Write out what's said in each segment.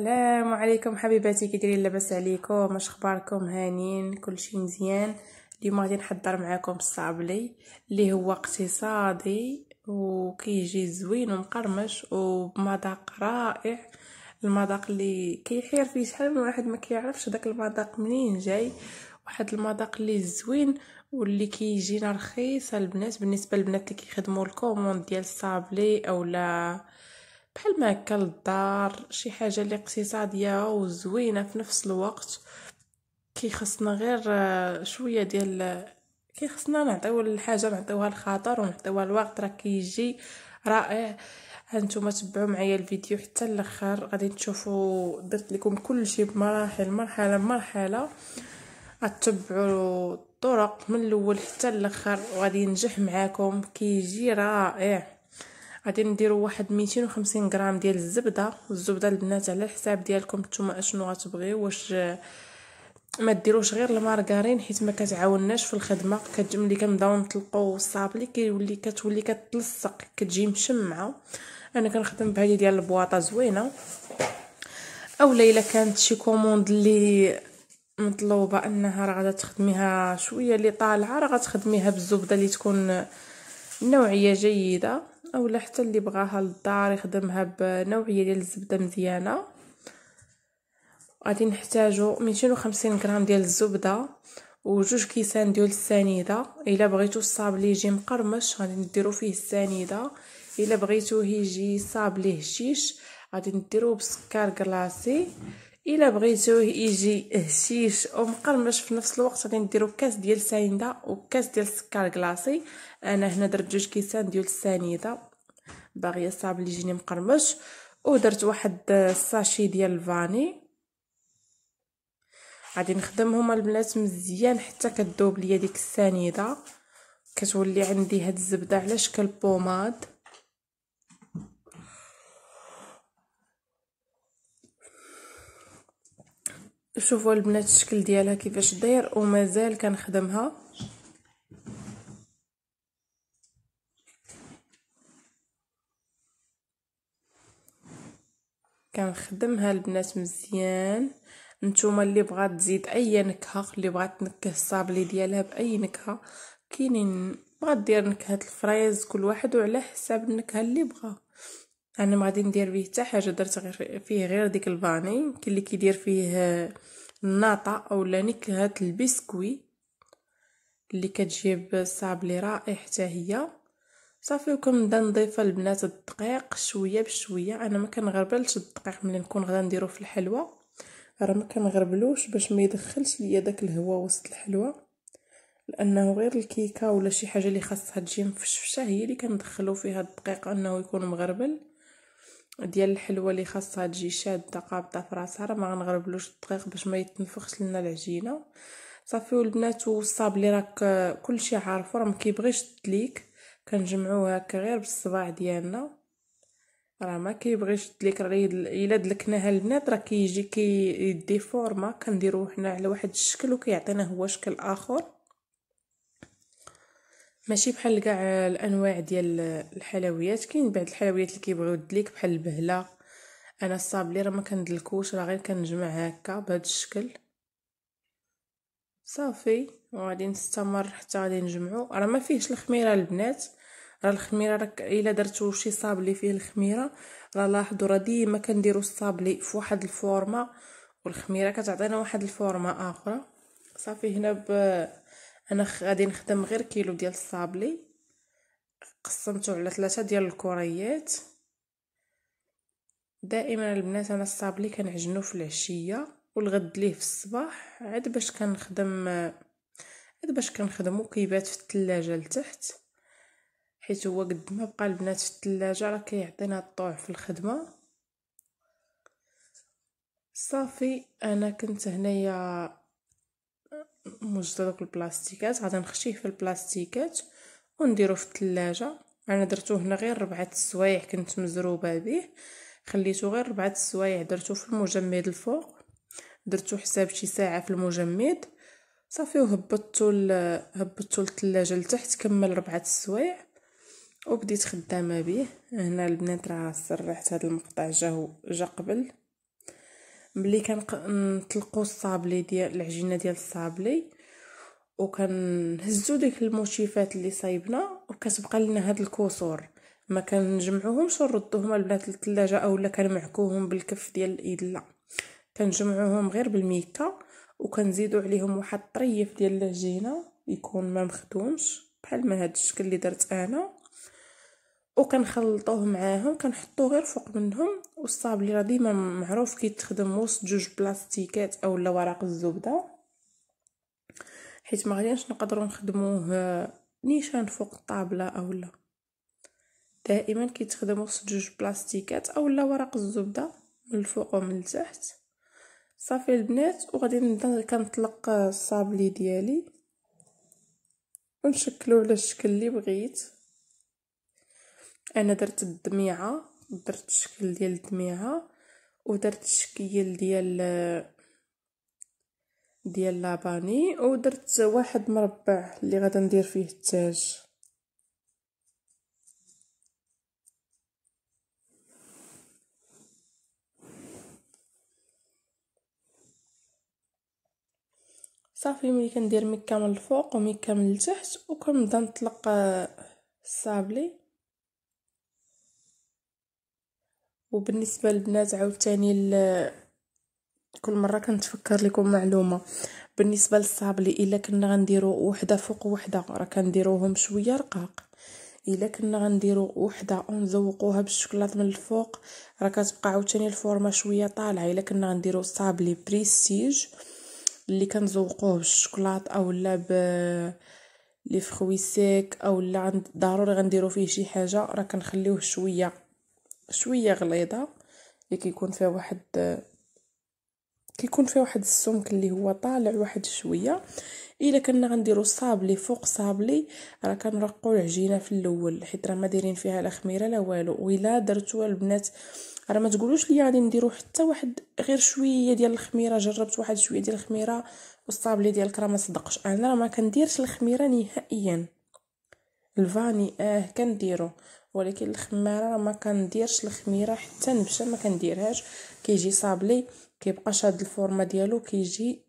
السلام عليكم حبيباتي، كي دايرين؟ لاباس عليكم؟ واش اخباركم؟ هانين؟ كلشي مزيان؟ اليوم غادي نحضر معكم الصابلي اللي هو اقتصادي وكيجي زوين ومقرمش وبمذاق رائع. المذاق اللي كيحير فيه شحال من واحد ما كيعرفش داك المذاق منين جاي، واحد المذاق اللي زوين واللي كيجينا رخيص البنات. بالنسبه للبنات اللي كيخدموا الكوموند ديال الصابلي اولا بحال ما هكا للدار، شي حاجه اللي اقتصاديه وزوينه في نفس الوقت. كيخصنا غير شويه ديال كيخصنا نعطيو الحاجه، نعطيوها الخاطر ونعطيوها الوقت، راه كيجي رائع. هانتوما تبعوا معايا الفيديو حتى الاخر، غادي تشوفوا درت لكم كل شيء بمراحل، مرحله بمرحله. غتبعوا الطرق من الاول حتى الاخر وغادي ينجح معاكم، كيجي رائع. غادي نديروا واحد 250 غرام ديال الزبده، والزبده البنات على الحساب ديالكم نتوما اشنو غتبغيو. واش ما ديروش غير المارغرين حيت ما كتعاونناش في الخدمه، ملي كنبداو نطلقوا الصابلي كتولي كتلصق، كتجي مشمعه. انا كنخدم بهذه ديال البواطه زوينه، اولا الا كانت شي كوموند اللي مطلوبه انها راه غادا تخدميها شويه اللي طالعه، راه غتخدميها بالزبده اللي تكون نوعيه جيده، اولا حتى اللي بغاها للدار يخدمها بنوعيه ديال الزبده مزيانه. غادي نحتاجو 250 غرام ديال الزبده وجوج كيسان ديال السنيده. الا بغيتو الصابلي يجي مقرمش غادي نديرو فيه السنيده، الا بغيتوه يجي صابلي هشيش غادي نديروه بسكر كلاصي، الا بغيتوه يجي هشيش ومقرمش في نفس الوقت غادي نديرو كاس ديال السنيده وكاس ديال السكر كلاصي. انا هنا درت جوج كيسان ديال السنيده باغيه الصابلي يجيني مقرمش، ودرت واحد الساشي ديال الفاني. غادي نخدمهم البنات مزيان حتى كتذوب ليا ديك السنيده، كتولي عندي هاد الزبده على شكل بوماد. شوفوا البنات الشكل ديالها كيفاش داير ومازال كنخدمها. كنخدمها البنات مزيان. نتوما اللي بغات تزيد اي نكهه، اللي بغات تنكه الصابلي ديالها باي نكهه، كاينين بغات دير نكهه الفريز، كل واحد وعلى حساب النكهه اللي بغا. انا ما غادي ندير فيه حتى حاجه، درت غير ديك الفاني. كاين اللي كيدير فيه الناطا اولا نكهه البسكوي اللي كتجيب الصابلي رائع حتى هي. صافي وكنبدا نضيف البنات الدقيق شويه بشويه. انا ما كنغربلش الدقيق ملي نكون غادا نديرو في الحلوه، راه ما كنغربلوش باش ما يدخلش ليا داك الهواء وسط الحلوه، لانه غير الكيكه ولا شي حاجه اللي خاصها تجي مفشفشه هي اللي كندخلو فيها الدقيق انه يكون مغربل. ديال الحلوه اللي خاصها تجي شاده قابطه في راسها، راه ما غنغربلوش الدقيق باش ما يتنفخش لنا العجينه. صافي والبنات والصابلي راك كلشي عارفو راه ما كيبغيش الدليك، كنجمعوه هكا غير بالصباع ديالنا، راه ما كيبغيش الدليك. راه الا دلكناها البنات راه كيجي كيدي فورما، كنديروه حنا على واحد الشكل وكيعطينا هو شكل اخر، ماشي بحال كاع الانواع ديال الحلويات. كاين بعض الحلويات اللي كيبغيو الدليك بحال البهله. انا الصابلي راه ما كندلكوش، راه غير كنجمع هكا بهذا الشكل. صافي وغادي نستمر حتى غادي نجمعو. راه ما فيهش الخميره البنات، راه الخميره راك الا درتو شي صابلي فيه الخميره راه لاحظوا راه ديما كنديروا الصابلي في واحد الفورمه والخميره كتعطينا واحد الفورمه اخرى. صافي هنا انا غادي نخدم غير كيلو ديال الصابلي، قسمته على 3 ديال الكريات. دائما البنات انا الصابلي كنعجنو في العشيه والغد ليه في الصباح، عاد باش كنخدمو كيبات في الثلاجه لتحت، حيت هو قد ما بقى البنات في الثلاجه راه كيعطينا الطوع في الخدمه. صافي انا كنت هنايا موجده دوك البلاستيكات، غادي نخشيه في البلاستيكات ونديرو في الثلاجه. انا درتو هنا غير 4 السوايع، كنت مزروبه به، خليته غير 4 السوايع، درتو في المجمد الفوق، درتو حساب شي ساعه في المجمد. صافي وهبطتو للثلاجه لتحت، كمل 4 السوايع وبديت خدامه به. هنا البنات راه سرحت هذا المقطع جا قبل. ملي نطلقوا الصابلي ديال العجينه ديال الصابلي وكنهزوا ديك الموشيفات اللي صايبنا وكتبقى لنا هاد الكسور، ما كنجمعوهمش ونردوهم البنات للثلاجه اولا كنمعكوهم بالكف ديال الايد، لا كنجمعوهم غير بالميكا وكنزيدوا عليهم واحد طريف ديال العجينه يكون ما مخدومش بحال ما هاد الشكل اللي درت انا، وكنخلطوه معاهم كنحطوه غير فوق منهم. والصابلي راه ديما معروف كيتخدم وسط جوج بلاستيكات اولا ورق الزبده، حيت ما غاديش نقدروا نخدموه نيشان فوق الطابله اولا، دائما كيتخدم وسط جوج بلاستيكات اولا ورق الزبده من الفوق ومن التحت. صافي البنات، وغادي نبدا كنطلق الصابلي ديالي ونشكلو على الشكل اللي بغيت. انا درت الدميعه، درت الشكل ديال الدميعه ودرت الشكل ديال لاباني ودرت واحد مربع اللي غادا ندير فيه التاج. صافي ملي كندير مكه من الفوق ومكه من التحت وكنبدا نطلق الصابلي. وبالنسبه للبنات عاوتاني كل مره كنتفكر لكم معلومه بالنسبه للصابلي، الا كنا غنديروا وحده فوق وحده راه كنديروهم شويه رقاق، الا كنا غنديروا وحده ونزوقوها بالشوكولاط من الفوق راه كتبقى عاوتاني الفورمه شويه طالعه. الا كنا غنديروا صابلي بريستيج اللي كنزوقوه بالشوكولاط اولا لي فروي سيك اولا ضروري غنديروا فيه شي حاجه، راه كنخليوه شويه غليظه اللي كيكون فيه واحد السمك اللي هو طالع واحد شويه. الا كنا غنديروا صابلي فوق صابلي راه كنرقوا العجينه في الاول حيت راه ما دايرين فيها لا خميره لا والو. وإلا درتوها البنات راه ما تقولوش لي غادي نديروا حتى واحد غير شويه ديال الخميره، جربت واحد شويه ديال الخميره والصابلي ديالك راه ما صدقش. انا راه ما كنديرش الخميره نهائيا، الفاني كنديرو ولكن الخماره راه ما كنديرش الخميره حتى نبشه ما كنديرهاش. كيجي صابلي كيبقى شاد الفورمه ديالو كيجي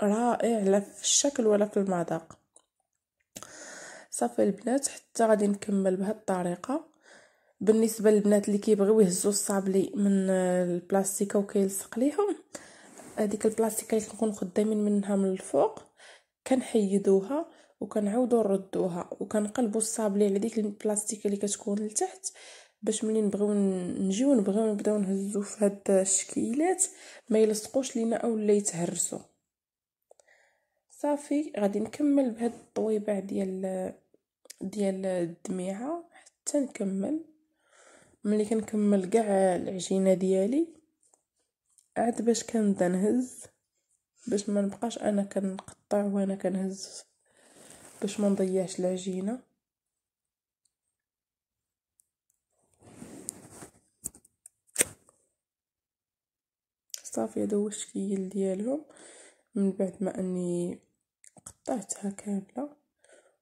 رائع لا في الشكل ولا في المذاق. صافي البنات حتى غادي نكمل بهذه الطريقه. بالنسبه للبنات اللي كيبغيو يهزوا الصابلي من البلاستيكه وكيلصق ليهم، هذيك البلاستيكه اللي كنكون خدامين منها من الفوق كنحيدوها وكنعاودو نردوها وكنقلبوا الصابلي على ديك البلاستيكه اللي كتكون لتحت باش ملي نبغيو نبغيو نبداو نهزو في هاد الشكيلات ما يلصقوش لينا اولا يتهرسوا. صافي غادي نكمل بهاد الطويبع ديال الدميعه حتى نكمل. ملي كنكمل كاع العجينه ديالي عاد باش كنبدا نهز باش ما نبقاش انا كنقطع وانا كنهز باش ما نضيعش العجينه. صافي هذا هو الشكل ديالهم من بعد ما اني قطعتها كامله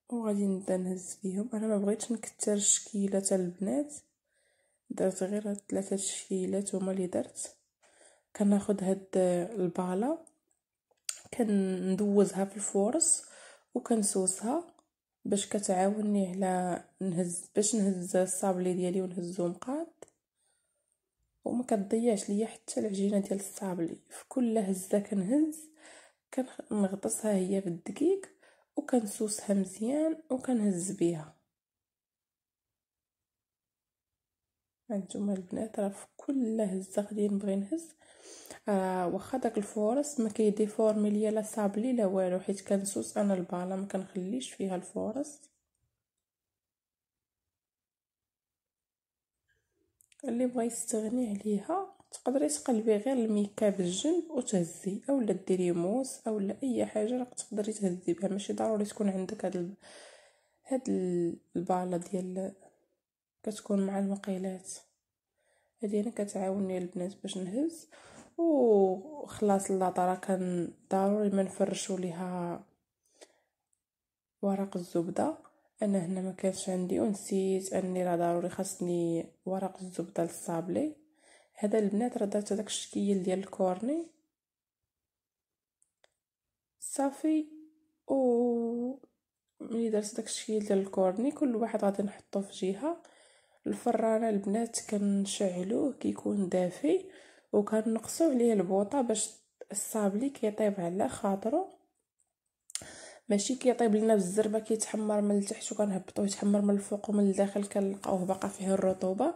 وغادي نبدا نهز فيهم. انا ما بغيتش نكثر الشكيلات البنات، درت غير هاد 3 شكيلات هما اللي درت. كناخذ هاد الباله كندوزها في الفورس وكنسوسها باش كتعاونني على باش نهز الصابلي ديالي ونهزو مقاد وما كتضيعش ليا حتى العجينه ديال الصابلي. في كل هزه كنهز كنغطسها هي في الدقيق وكنسوسها مزيان وكنهز بيها. هانتوما البنات راه في كل هزه غادي نبغي نهز واخا داك الفورس ما كيديفورمي ليا لا صابلي لا والو حيت كنسوس انا الباله ما كنخليش فيها الفورس. اللي بغى يستغني عليها تقدري تقلبي غير الميكا بالجنب وتهزي اولا ديري موس اولا اي حاجه راك تقدري تهزي بها، ماشي ضروري تكون عندك هاد الباله ديال كتكون مع المقيلات. هذه انا كتعاونني البنات باش نهز. وخلاص اللاطه راه كان ضروري ما نفرشوا ليها ورق الزبده. انا هنا ما كانش عندي ونسيت اني راه ضروري خاصني ورق الزبده للصابلي. هذا البنات راه درت هذاك الشكل ديال الكورني صافي. و ملي درت داك الشكل ديال الكورني كل واحد غادي نحطو في جهه. الفرانه البنات كنشعلوه كيكون دافي وكنقصوا عليه البوطه باش الصابلي كيطيب على خاطرو، ماشي كيطيب لنا بالزربه كيتحمر من التحت وكنهبطوه يتحمر من الفوق ومن الداخل كنلقاوه باقا فيه الرطوبه.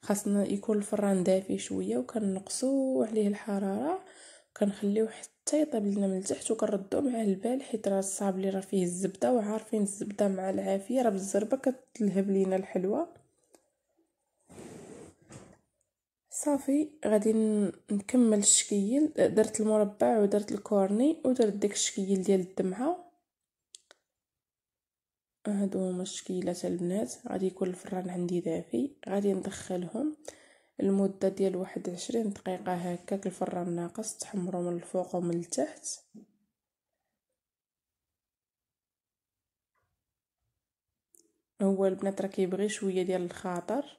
خاصنا يكون الفران دافي شويه وكنقصوا عليه الحراره وكنخليوه حتى يطيب لنا من التحت وكنردوه مع البال، حيت راه الصابلي راه فيه الزبده وعارفين الزبده مع العافيه راه بالزربه كتلهب لينا الحلوه. صافي غادي نكمل الشكل. درت المربع ودرت الكورني ودرت داك الشكل ديال الدمعه. هادو هما الشكيلات البنات. غادي يكون الفران عندي دافي، غادي ندخلهم المده ديال 21 دقيقه هكاك. الفران ناقص تحمروا من الفوق ومن التحت. هو البنات راه كيبغي شويه ديال الخاطر.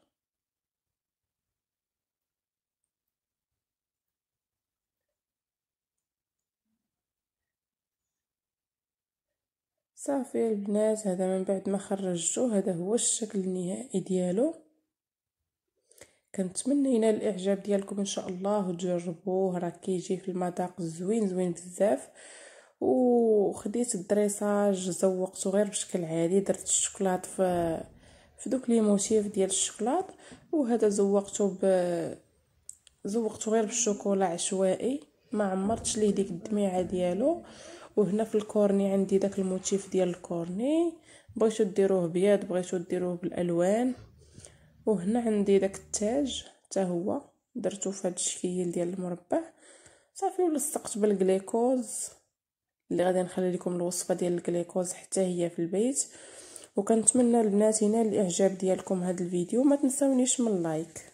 صافي البنات، هذا من بعد ما خرجته هذا هو الشكل النهائي ديالو. كنتمنى ينال الاعجاب ديالكم ان شاء الله وتجربوه، راه كيجي في المذاق زوين زوين بزاف. وخديت الدريساج زوقته غير بشكل عادي، درت الشوكولات في دوك لي موتيف ديال الشوكولات، وهذا زوقته غير بالشوكولا عشوائي، ما عمرتش ليه ديك الدميعه ديالو. وهنا في الكورني عندي داك الموتيف ديال الكورني، بغيتو ديروه بيض بغيتو ديروه بالالوان. وهنا عندي داك التاج حتى هو درتو في هذا الشكل ديال المربع. صافي ولصقت بالكليكوز اللي غادي نخلي لكم الوصفه ديال الكليكوز حتى هي في البيت. وكنتمنى البنات ينال الاعجاب ديالكم هذا الفيديو، ما تنساونيش من لايك.